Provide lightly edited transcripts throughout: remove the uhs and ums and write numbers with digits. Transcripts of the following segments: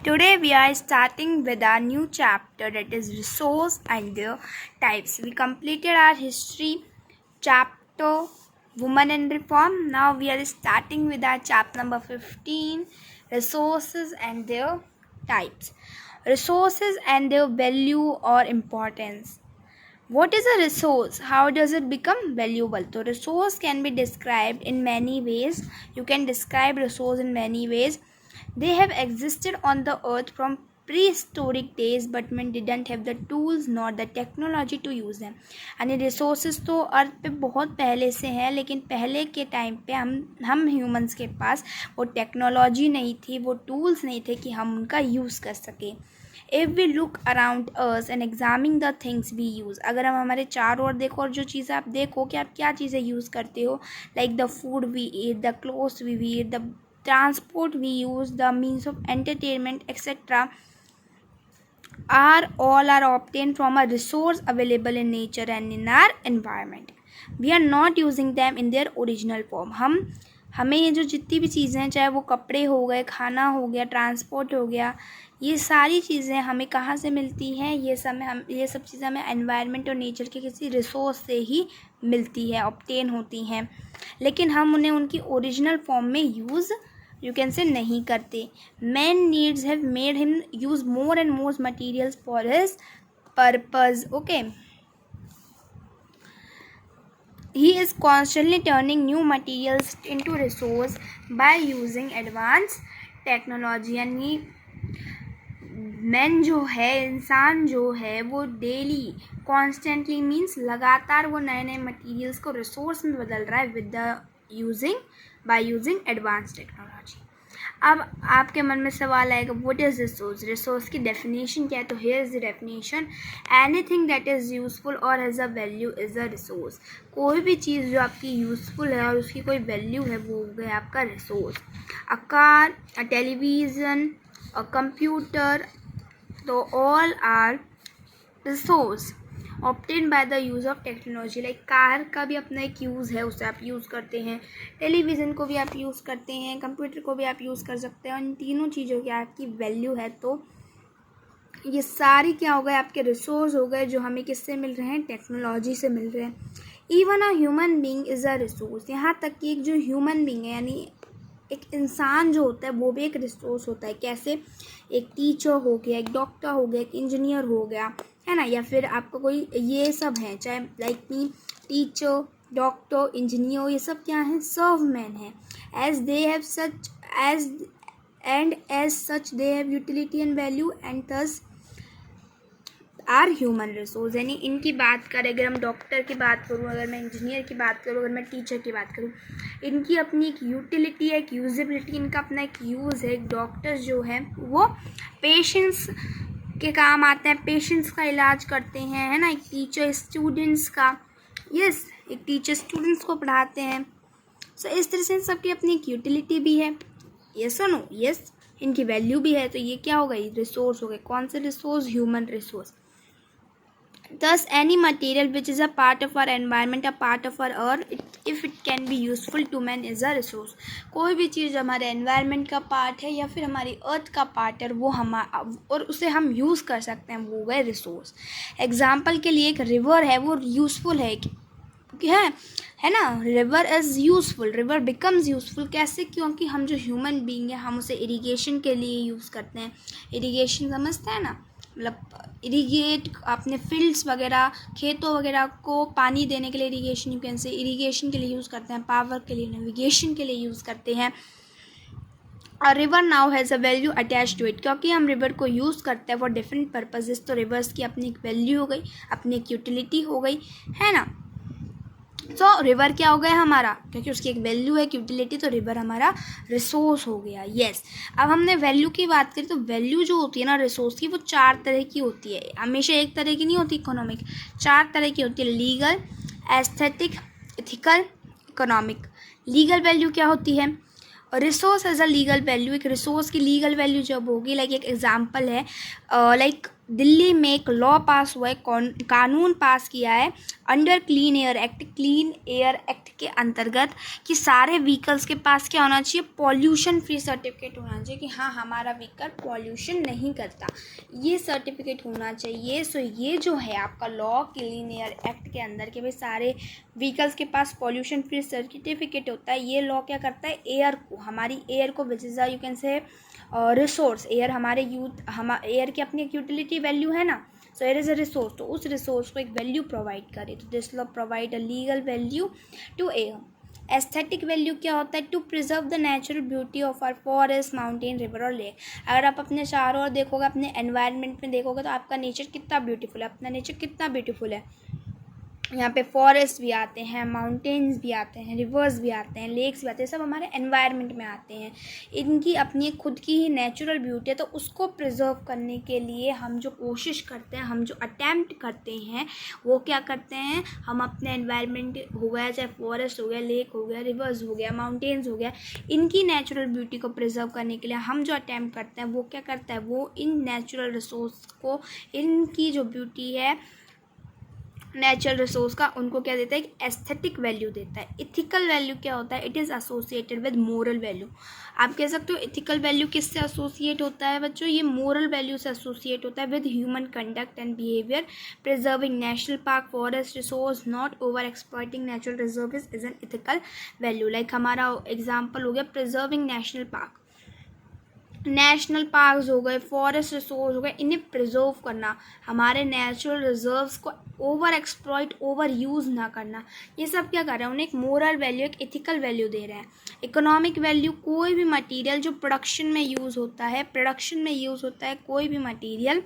Today we are starting with our new chapter, that is resource and their types. We completed our history chapter woman and reform. Now we are starting with our chapter number 15, resources and their types. Resources and their value or importance. What is a resource? How does it become valuable? So resource can be described in many ways. You can describe resource in many ways. They have existed on the earth from prehistoric days, but men didn't have the tools nor the technology to use them. यानी resources तो अर्थ पे बहुत पहले से हैं, लेकिन पहले के टाइम पे हम ह्यूमंस के पास वो टेक्नोलॉजी नहीं थी, वो टूल्स नहीं थे कि हम उनका यूज़ कर सकें. If we look around us and examine the things we use, अगर हम हमारे चारों ओर देखो और जो चीज़ें आप देखो कि आप क्या चीज़ें यूज़ करते हो, like the food we eat, the clothes we wear, the transport we use, the means of entertainment, etc. are obtained from a resource available in nature and in our environment. We are not using them in their original form. हमें ये जो जितनी भी चीज़ें हैं, चाहे वो कपड़े हो गए, खाना हो गया, ट्रांसपोर्ट हो गया, ये सारी चीज़ें हमें कहाँ से मिलती हैं? ये सब चीज़ें हमें एनवायरनमेंट और नेचर के किसी रिसोर्स से ही मिलती है, ऑब्टेन होती हैं, लेकिन हम उन्हें उनकी ओरिजिनल फॉर्म में यूज़ यू कैन से नहीं करते. Man needs have made him use more and more materials for his purpose. Okay, he is constantly turning new materials into resource by using advanced technology. यानी man जो है, इंसान जो है, वो डेली कॉन्स्टेंटली मीन्स लगातार वो नए नए मटीरियल्स को रिसोर्स में बदल रहा है with the by using advance technology. अब आपके मन में सवाल आएगा, व्हाट इज़ रिसोर्स? रिसोर्स की डेफिनेशन क्या है? तो here is the definition, anything that is useful और has a value is a resource. कोई भी चीज़ जो आपकी यूजफुल है और उसकी कोई वैल्यू है, वो हो गया आपका resource. A car, a television, a computer, तो all are resource obtain by the use of technology. Like car का भी अपना एक यूज़ है, उसे आप यूज़ करते हैं, टेलीविज़न को भी आप यूज़ करते हैं, कंप्यूटर को भी आप यूज़ कर सकते हैं. और इन तीनों चीज़ों की आपकी वैल्यू है, तो ये सारी क्या हो गए? आपके रिसोर्स हो गए, जो हमें किससे मिल रहे हैं? टेक्नोलॉजी से मिल रहे हैं. Even a human being is a resource. यहाँ तक कि एक जो ह्यूमन बींग है, यानी एक इंसान जो होता है, वो भी एक रिसोर्स होता है. कैसे? एक टीचर हो गया, एक डॉक्टर हो गया, एक इंजीनियर हो गया, है ना, या फिर आपका कोई, ये सब है, चाहे like me, teacher, doctor, engineer, ये सब क्या है? सर्वमैन है. As they have such as such they have utility and value and thus are human resource. यानी इनकी बात करें, अगर हम डॉक्टर की बात करूँ, अगर मैं इंजीनियर की बात करूँ, अगर मैं टीचर की बात करूँ, इनकी अपनी एक यूटिलिटी है, एक यूजेबिलिटी, इनका अपना एक यूज़ है. एक डॉक्टर जो है वो पेशेंट्स के काम आते हैं, पेशेंट्स का इलाज करते हैं, है ना. एक टीचर स्टूडेंट्स का, यस, एक टीचर स्टूडेंट्स को पढ़ाते हैं. सो इस तरह से सबकी अपनी एक यूटिलिटी भी है. यस और नो? यस, इनकी वैल्यू भी है. तो ये क्या हो गई? रिसोर्स हो गए. कौन से resource? Human resource. Thus, any material which is a part of our environment, a part of our earth, if it can be useful to man, is a resource. कोई भी चीज़ हमारे environment का पार्ट है या फिर हमारी अर्थ का पार्ट है, वो और उसे हम यूज़ कर सकते हैं, वो गए रिसोर्स. एग्जाम्पल के लिए एक रिवर है, वो यूज़फुल है ना. River is useful, river becomes useful. कैसे? क्योंकि हम जो ह्यूमन बींग है, हम उसे इरीगेशन के लिए यूज़ करते हैं. इरीगेशन समझते हैं ना, मतलब इरीगेट अपने फील्ड्स वगैरह, खेतों वगैरह को पानी देने के लिए इरीगेशन, यू कैन से इरीगेशन के लिए यूज़ करते हैं, पावर के लिए, नेविगेशन के लिए यूज़ करते हैं. और river now has a value attach to it. क्योंकि हम रिवर को यूज़ करते हैं फॉर डिफरेंट पर्पजेस, तो रिवर्स की अपनी एक वैल्यू हो गई, अपनी एक यूटिलिटी हो गई, है ना. तो रिवर क्या हो गया हमारा? क्योंकि उसकी एक वैल्यू है, यूटिलिटी, तो रिवर हमारा रिसोर्स हो गया. यस. अब हमने वैल्यू की बात करी, तो वैल्यू जो होती है ना रिसोर्स की, वो 4 तरह की होती है. हमेशा एक तरह की नहीं होती. इकोनॉमिक 4 तरह की होती है. Legal, aesthetic, ethical, economic. Legal value क्या होती है? Resource as a legal value. एक रिसोर्स की लीगल वैल्यू जब होगी, लाइक एक एग्जाम्पल है, लाइक दिल्ली में एक लॉ पास हुआ है, कानून पास किया है अंडर क्लीन एयर एक्ट के अंतर्गत कि सारे व्हीकल्स के पास क्या होना चाहिए, पॉल्यूशन फ्री सर्टिफिकेट होना चाहिए कि हाँ हमारा व्हीकल पॉल्यूशन नहीं करता, ये सर्टिफिकेट होना चाहिए। सो ये जो है आपका लॉ क्लीन एयर एक्ट के अंदर के भाई सारे व्हीकल्स के पास पॉल्यूशन फ्री सर्टिफिकेट होता है। ये लॉ क्या करता है, एयर को, हमारी एयर को which is you can say resource, air हमारे एयर की अपनी एक यूटिलिटी वैल्यू है ना, so air is a resource, तो उस रिसोर्स को एक वैल्यू प्रोवाइड करे। तो this law provide a legal value to air. Aesthetic value क्या होता है, to preserve the natural beauty of our forest, mountain, river और लेक। अगर आप अपने चारों ओर देखोगे, अपने एनवायरनमेंट में देखोगे तो आपका नेचर कितना ब्यूटीफुल है, अपना नेचर कितना ब्यूटीफुल है। यहाँ पे फॉरेस्ट भी आते हैं, माउंटेन्स भी आते हैं, रिवर्स भी आते हैं, लेक्स भी आते हैं, सब हमारे एनवायरनमेंट में आते हैं। इनकी अपनी खुद की ही नेचुरल ब्यूटी है, तो उसको प्रिजर्व करने के लिए हम जो कोशिश करते हैं, हम जो अटैम्प्ट करते हैं, वो क्या करते हैं, हम अपने एनवायरनमेंट हो गया, चाहे फॉरेस्ट हो गया, लेक हो गया, रिवर्स हो गया, माउंटेन्स हो गया, इनकी नेचुरल ब्यूटी को प्रिजर्व करने के लिए हम जो अटैम्प्ट करते हैं, वो क्या करता है, वो इन नेचुरल रिसोर्स को, इनकी जो ब्यूटी है नेचुरल रिसोर्स का, उनको क्या देता है, एक एस्थेटिक वैल्यू देता है। इथिकल वैल्यू क्या होता है, it is associated with moral value. आप कह सकते हो इथिकल वैल्यू किससे एसोसिएट होता है बच्चों, ये मोरल वैल्यू से एसोसिएट होता है with human conduct and behaviour, preserving national park, forest resource, not over exploiting natural reserves is an ethical value. Like हमारा एग्जाम्पल हो गया preserving national park, national parks हो गए, फॉरेस्ट रिसोर्स हो गए, इन्हें प्रिजर्व करना, हमारे नेचुरल रिजर्व्स को ओवर एक्सप्लॉइट, ओवर यूज़ ना करना, ये सब क्या कर रहे हैं, उन्हें एक मोरल वैल्यू, एक एथिकल वैल्यू दे रहे हैं। इकोनॉमिक वैल्यू, कोई भी मटेरियल जो प्रोडक्शन में यूज़ होता है, कोई भी मटेरियल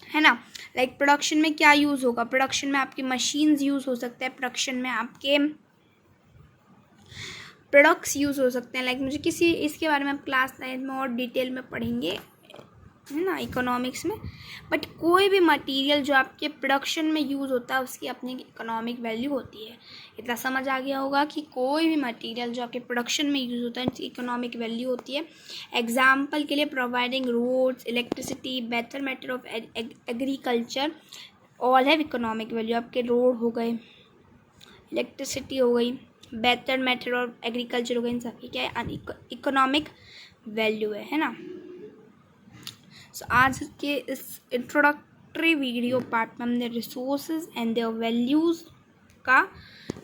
है ना, लाइक प्रोडक्शन में क्या यूज़ होगा, प्रोडक्शन में आपकी मशीन्स यूज़ हो सकते हैं, प्रोडक्शन में आपके प्रोडक्ट्स यूज़ हो सकते हैं। लाइक मुझे किसी इसके बारे में आप क्लास 9 में और डिटेल में पढ़ेंगे, है ना, इकोनॉमिक्स में। बट कोई भी मटेरियल जो आपके प्रोडक्शन में यूज़ होता है, उसकी अपनी इकोनॉमिक वैल्यू होती है। इतना समझ आ गया होगा कि कोई भी मटेरियल जो आपके प्रोडक्शन में यूज़ होता है, उसकी इकोनॉमिक वैल्यू होती है। एग्जाम्पल के लिए providing roads, electricity, better matter of agriculture, all have economic value. आपके रोड हो गए, इलेक्ट्रिसिटी हो गई, बेटर मैटर और एग्रीकल्चर हो गए, इन सब की क्या है, इकोनॉमिक वैल्यू है ना। सो आज के इस इंट्रोडक्टरी वीडियो पार्ट में हमने रिसोर्सेज एंड देयर वैल्यूज़ का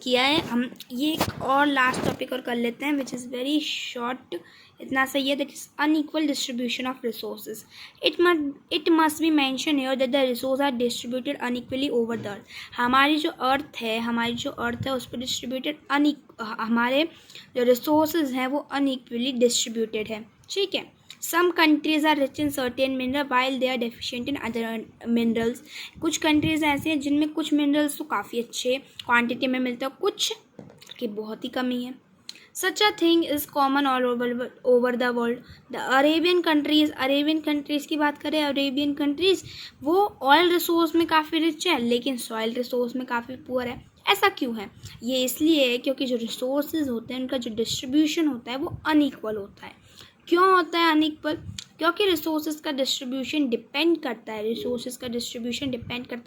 किया है। हम ये एक और लास्ट टॉपिक और कर लेते हैं, विच इज़ वेरी शॉर्ट, इतना सही है, that is unequal distribution of resources. It must be mention here that the resource are distributed unequally over the earth. हमारी जो अर्थ है उस पर डिस्ट्रीब्यूटेड हमारे जो रिसोर्सेज हैं वो अनइक्वली डिस्ट्रीब्यूटेड है, ठीक है। Some countries are rich in certain mineral while they are deficient in other minerals। कुछ कंट्रीज़ ऐसे हैं जिनमें कुछ मिनरल्स तो काफ़ी अच्छे क्वांटिटी में मिलते हैं, कुछ की बहुत ही कमी है। Such a thing is common all over the world। The Arabian countries की बात करें, अरेबियन कंट्रीज़ वो ऑयल रिसोर्स में काफ़ी रिच है, लेकिन सॉइल रिसोर्स में काफ़ी पुअर है। ऐसा क्यों है, ये इसलिए है क्योंकि जो रिसोर्सेज होते हैं उनका जो डिस्ट्रीब्यूशन होता है वो अनइक्वल होता है। क्यों होता है अनइक्वल, क्योंकि रिसोर्सेज का डिस्ट्रीब्यूशन डिपेंड करता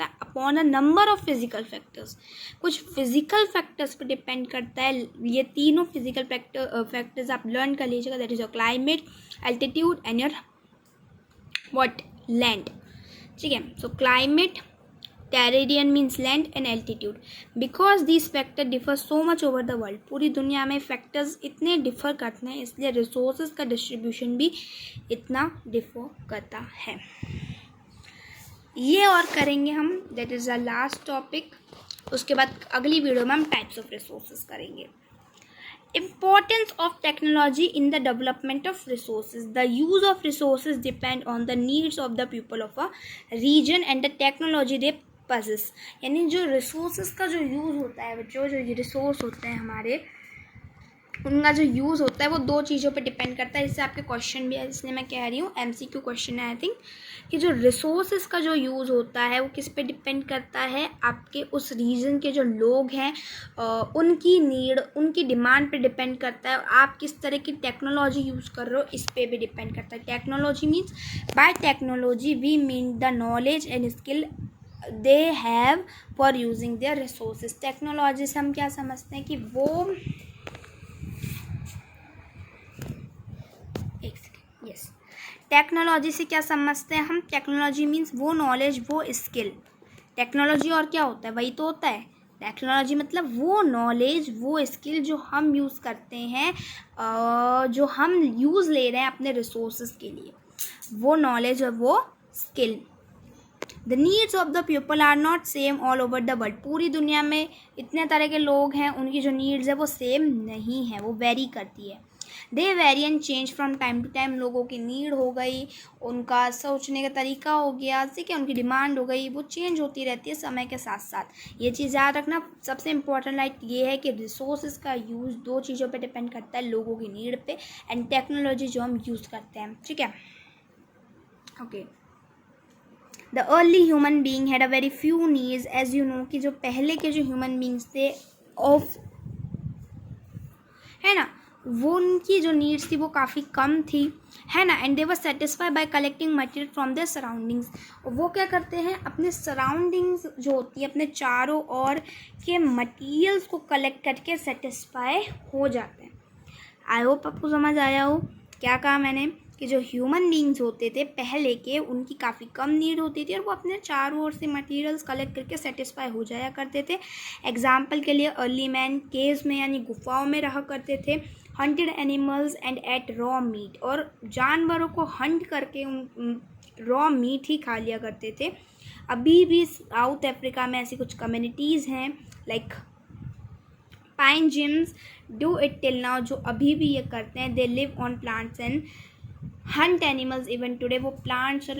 है upon a number of physical factors. कुछ फिजिकल फैक्टर्स पर डिपेंड करता है। ये तीनों फिजिकल फैक्टर्स आप लर्न कर लीजिएगा, that is your climate, altitude and your what, land, ठीक है। So climate, terrain means land and altitude. Because these factor differ so much over the world, पूरी दुनिया में फैक्टर्स इतने डिफर करते हैं, इसलिए रिसोर्सेज का डिस्ट्रीब्यूशन भी इतना डिफर करता है। ये और करेंगे हम, that is the last topic. उसके बाद अगली वीडियो में हम टाइप्स ऑफ रिसोर्सेज करेंगे। Importance of technology in the development of resources। The use of resources depend on the needs of the people of a region and the technology they possess। यानी जो resources का जो use होता है बच्चों, जो resource होते हैं हमारे, उनका जो यूज़ होता है वो दो चीज़ों पे डिपेंड करता है। इससे आपके क्वेश्चन भी है, इसलिए मैं कह रही हूँ MCQ क्वेश्चन है आई थिंक, कि जो रिसोर्सेज का जो यूज़ होता है वो किस पे डिपेंड करता है, आपके उस रीजन के जो लोग हैं उनकी नीड, उनकी डिमांड पे डिपेंड करता है। और आप किस तरह की टेक्नोलॉजी यूज़ कर रहे हो इस पे भी डिपेंड करता है। Technology means, by technology we mean the knowledge and skill they have for using their resources. Technology से हम क्या समझते हैं कि वो यस, टेक्नोलॉजी से क्या समझते हैं हम, टेक्नोलॉजी मीन्स वो नॉलेज, वो स्किल। टेक्नोलॉजी और क्या होता है, वही तो होता है। टेक्नोलॉजी मतलब वो नॉलेज, वो स्किल जो हम यूज़ करते हैं, जो हम यूज़ ले रहे हैं अपने रिसोर्सेज के लिए, वो नॉलेज और वो skill. The needs of the people are not same all over the world. पूरी दुनिया में इतने तरह के लोग हैं, उनकी जो नीड्स है वो सेम नहीं है, वो वेरी करती है। They vary and change from time to time. लोगों की नीड हो गई, उनका सोचने का तरीका हो गया, ठीक है, उनकी डिमांड हो गई, वो चेंज होती रहती है समय के साथ साथ। ये चीज़ याद रखना। सबसे इम्पोर्टेंट लाइट ये है कि रिसोर्सेज का यूज़ दो चीज़ों पे डिपेंड करता है, लोगों की नीड पे एंड टेक्नोलॉजी जो हम यूज़ करते हैं, ठीक है। Okay, the early human being had a very few needs, as you know, कि जो पहले के जो ह्यूमन बींग्स थे ऑफ, है ना, वो उनकी जो नीड्स थी वो काफ़ी कम थी, है ना। And they were satisfy bye collecting material from there surroundings. वो क्या करते हैं, अपने सराउंडिंग्स जो होती है, अपने चारों ओर के मटेरियल्स को कलेक्ट करके सेटिस्फाई हो जाते हैं। आई होप आपको समझ आया हो क्या कहा मैंने, कि जो ह्यूमन बींग्स होते थे पहले के, उनकी काफ़ी कम नीड होती थी और वो अपने चारों ओर से मटेरियल्स कलेक्ट करके सेटिस्फाई हो जाया करते थे। एग्जाम्पल के लिए अर्ली मैन केव्स में यानी गुफाओं में रहा करते थे, hunted animals and ate raw meat, और जानवरों को हंट करके उन रॉ मीट ही खा लिया करते थे। अभी भी साउथ अफ्रीका में ऐसी कुछ कम्युनिटीज़ हैं like pine gyms do it till now, जो अभी भी ये करते हैं। They live on plants and hunt animals even today. वो प्लांट्स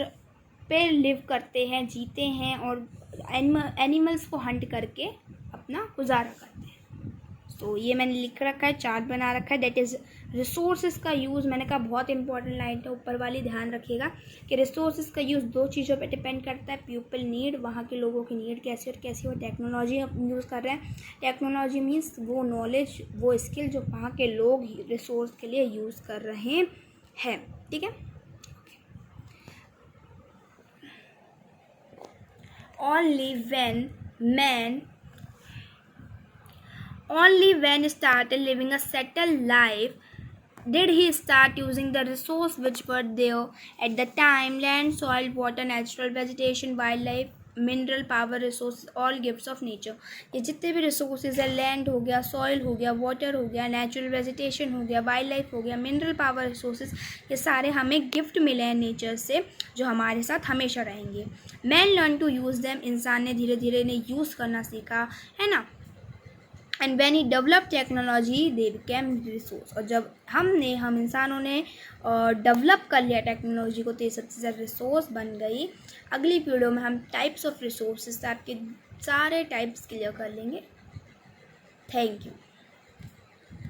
पे लिव करते हैं, जीते हैं और एनिमल्स को हंट करके अपना गुजारा करते हैं। तो ये मैंने लिख रखा है, चार्ट बना रखा है, दैट इज़ रिसोर्सेज का यूज़। मैंने कहा बहुत इंपॉर्टेंट लाइन है ऊपर वाली, ध्यान रखिएगा कि रिसोर्सेज का यूज़ दो चीज़ों पे डिपेंड करता है। पीपल नीड, वहाँ के लोगों की नीड कैसी और कैसी, वो टेक्नोलॉजी हम यूज़ कर रहे हैं। टेक्नोलॉजी मीन्स वो नॉलेज, वो स्किल जो वहाँ के लोग रिसोर्स के लिए यूज़ कर रहे हैं, ठीक है। Only when started living a settled life did he start using the resources which were there at the time: land, soil, water, natural vegetation, wildlife, mineral, power, resource, all gifts of nature. ये जितने भी resources है, land हो गया, soil हो गया, water हो गया, नेचुरल वेजिटेशन हो गया, वाइल्ड लाइफ हो गया, मिनरल, पावर, रिसोर्सेज, ये सारे हमें गिफ्ट मिले हैं नेचर से, जो हमारे साथ हमेशा रहेंगे। Man learn to use them, इंसान ने धीरे धीरे इन्हें यूज़ करना सीखा, है ना। And when he develop technology they became resource, और जब हम इंसानों ने डेवलप कर लिया टेक्नोलॉजी को तो ये सबसे ज़्यादा रिसोर्स बन गई। अगली वीडियो में हम टाइप्स ऑफ रिसोर्सेज, आपके सारे टाइप्स क्लियर कर लेंगे। Thank you.